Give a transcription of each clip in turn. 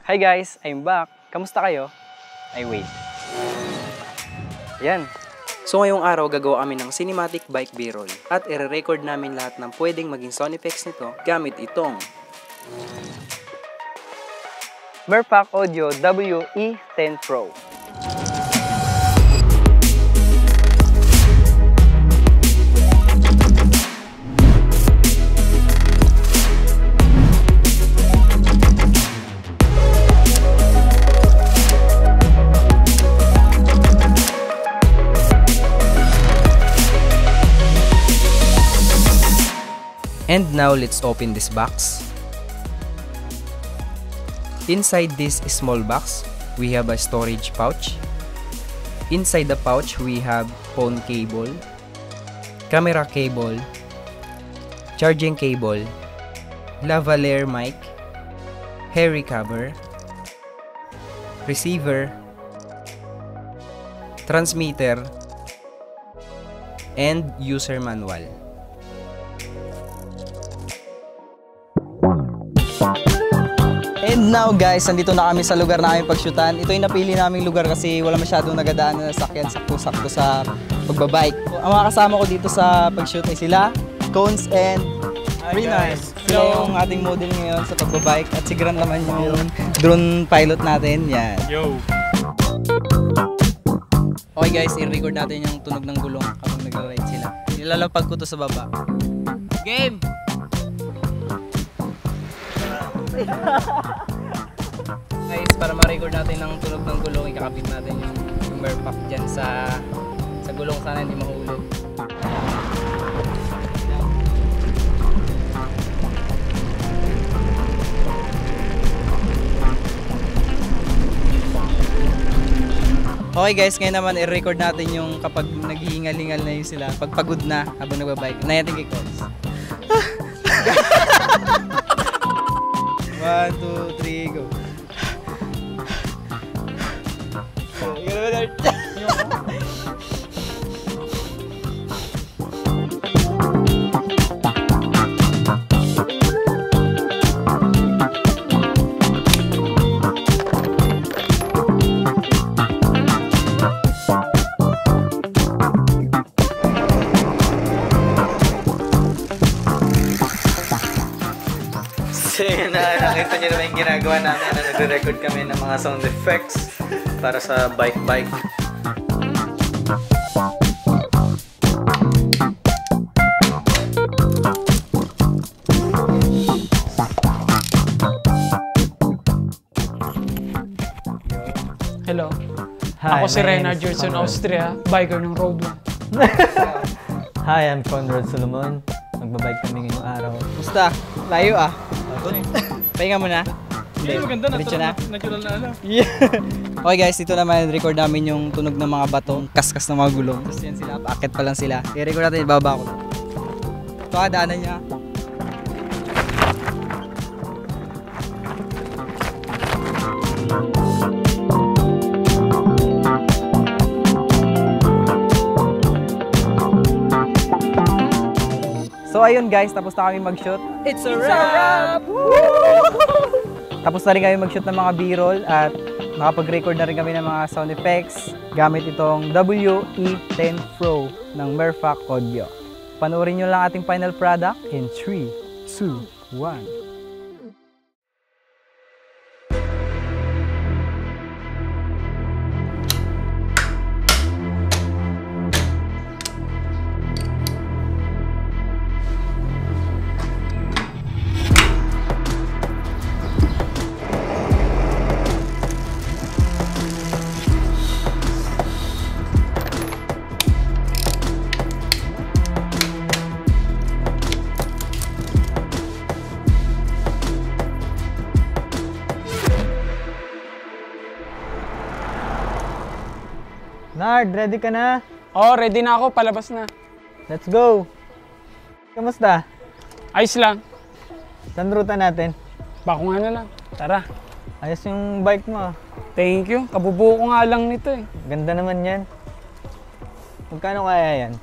Hi guys, I'm back. Kamusta kayo? Ay wait. Yan. So ngayong araw gagawa kami ng cinematic bike B-roll at i-record namin lahat ng pwedeng maging sound effects nito gamit itong Merfac Audio WE10 Pro. And now let's open this box. Inside this small box, we have a storage pouch. Inside the pouch, we have phone cable, camera cable, charging cable, lavalier mic, hair cover, receiver, transmitter, and user manual. And now guys, nandito na kami sa lugar namin pag-shootan. Ito yung napili naming lugar kasi wala masyadong nagadaan na sasakyan, sakto-sakto sa pagbabike. Ang mga kasama ko dito sa pag-shoot ay sila, Cones and Renars. Sila yung ating model ngayon sa pagbabike at si Grant naman yung drone pilot natin. Yan. Yo! Okay guys, i-record natin yung tunog ng gulong kapag nag-ride sila. Nilalapag ko to sa baba. Game! Guys, para ma-record natin ng tunog ng gulong, ikakabit natin yung Merfac dyan sa gulong, sana hindi mahulog. Okay guys, ngayon naman i-record natin yung kapag naghihingal-hingal na yun sila, pagpagod na habang nagbabike. Nayatin kay Coles. 1, 2, 3, go. So yun na, nakita nyo naman yung ginagawa namin na nagre-record kami ng mga sound effects para sa bike. Hello. Hi, Ako si my name Renard is Jurson, Conrad. Austria, biker ng Road 1. Hi, I'm Conrad Solomon. Magbabike kami ngayong araw. Musta? Layo ah. Pahinga mo na. Hindi, maganda na. Diretso na. Natural na ano. Okay guys, dito naman record namin yung tunog ng mga batong kaskas ng mga gulong. Tapos yan sila, paakit pa lang sila. I-record natin, ibaba ko. Ito daanan niya. So ayun guys, tapos na kami mag-shoot. It's a wrap! Tapos na rin kami mag-shoot ng mga B-roll at nakapag-record na rin kami ng mga sound effects gamit itong WE10 Pro ng Merfac Audio. Panoorin nyo lang ating final product in 3, 2, 1. Nard, ready ka na? Oh, ready na ako, palabas na. Let's go! Kamusta? Ayos lang. Saan ruta natin? Bako nga na lang. Tara. Ayos yung bike mo. Thank you. Kabubuo ko nga lang nito eh. Ganda naman yan. Magkano kaya yan?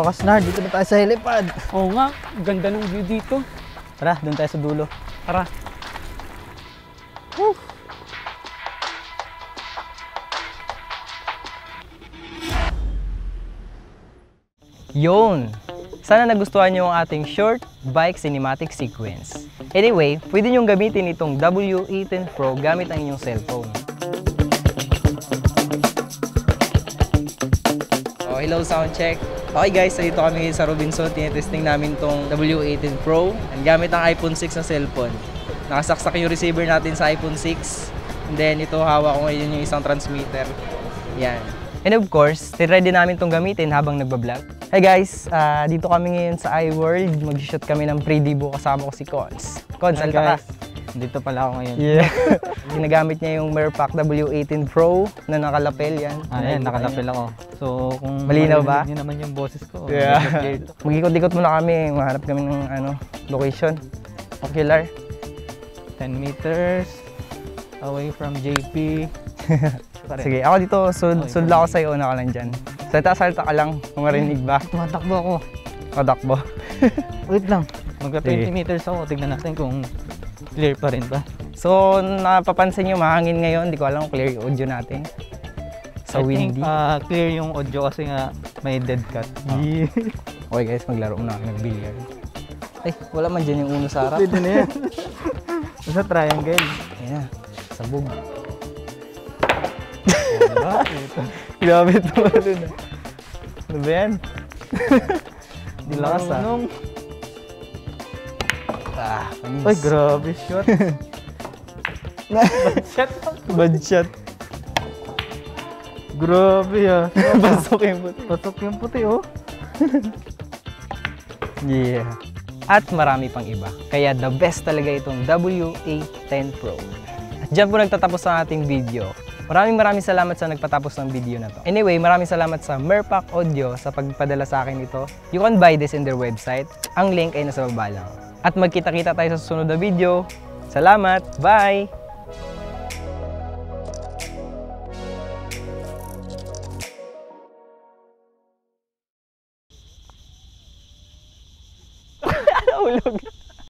Tara, Kasnar, dito na tayo sa helipad. Oo nga, ganda ng view dito. Tara, doon tayo sa dulo. Tara. Yun! Sana nagustuhan nyo ang ating short bike cinematic sequence. Anyway, pwede nyong gamitin itong W18 Pro gamit ang inyong cellphone. Oh, hello, sound check. Okay guys, dito kami sa Robinson. Tinetesting namin tong W18 Pro. And gamit ang iPhone 6 na cellphone. Nakasaksak yung receiver natin sa iPhone 6. And then ito hawak ko ngayon yung isang transmitter. Yan. And of course, ready namin itong gamitin habang nagbablog. Hey guys, dito kami ngayon sa iWorld. Mag-shoot kami ng pre-debo kasama ko si Cons. Cons, Hi, salita ka. guys. Dito pala ako ngayon. Yeah. Ginagamit niya yung Merpac W18 Pro na nakalapel yan. Ayan, nakalapil ako. So, kung Malinaw ba? marinig niyo naman yung boses ko. Yeah. clear to. Mag-ikot-ikot muna kami. Mahanap kami ng location. Ocular. 10 meters away from JP. Sige, ako dito, sudla ako sa'yo, una ka lang dyan. Salta ka lang, kung marinig ba. Tumatakbo ako. Kadakbo. Wait lang. Magka 20 Sige. meters ako. Tignan natin kung clear pa rin ba. So, napapansin nyo, mahangin ngayon. Hindi ko alam kung clear yung audio natin. Sa I think windy. clear yung audio kasi nga may dead cut. Yeah. Okay guys, maglaro muna kami ng-billiard. Ay, wala man dyan yung uno sa harap. Pwede na yan. Sa triangle. Ayan na, sabog. Diba? Grabe ito. Ano ba yan? Di lakas ah. Panis. Ay, grabe shot. Bad shot. Grabe ah. Pasok yung puti. Pasok yung puti oh. Yeah. At marami pang iba. Kaya the best talaga itong W810 Pro. At dyan po nagtatapos ang ating video. Maraming salamat sa nagpatapos ng video na to. Anyway, maraming salamat sa Merpac Audio sa pagpadala sa akin ito. You can buy this in their website. Ang link ay nasa baba lang. At magkita-kita tayo sa susunod na video. Salamat! Bye!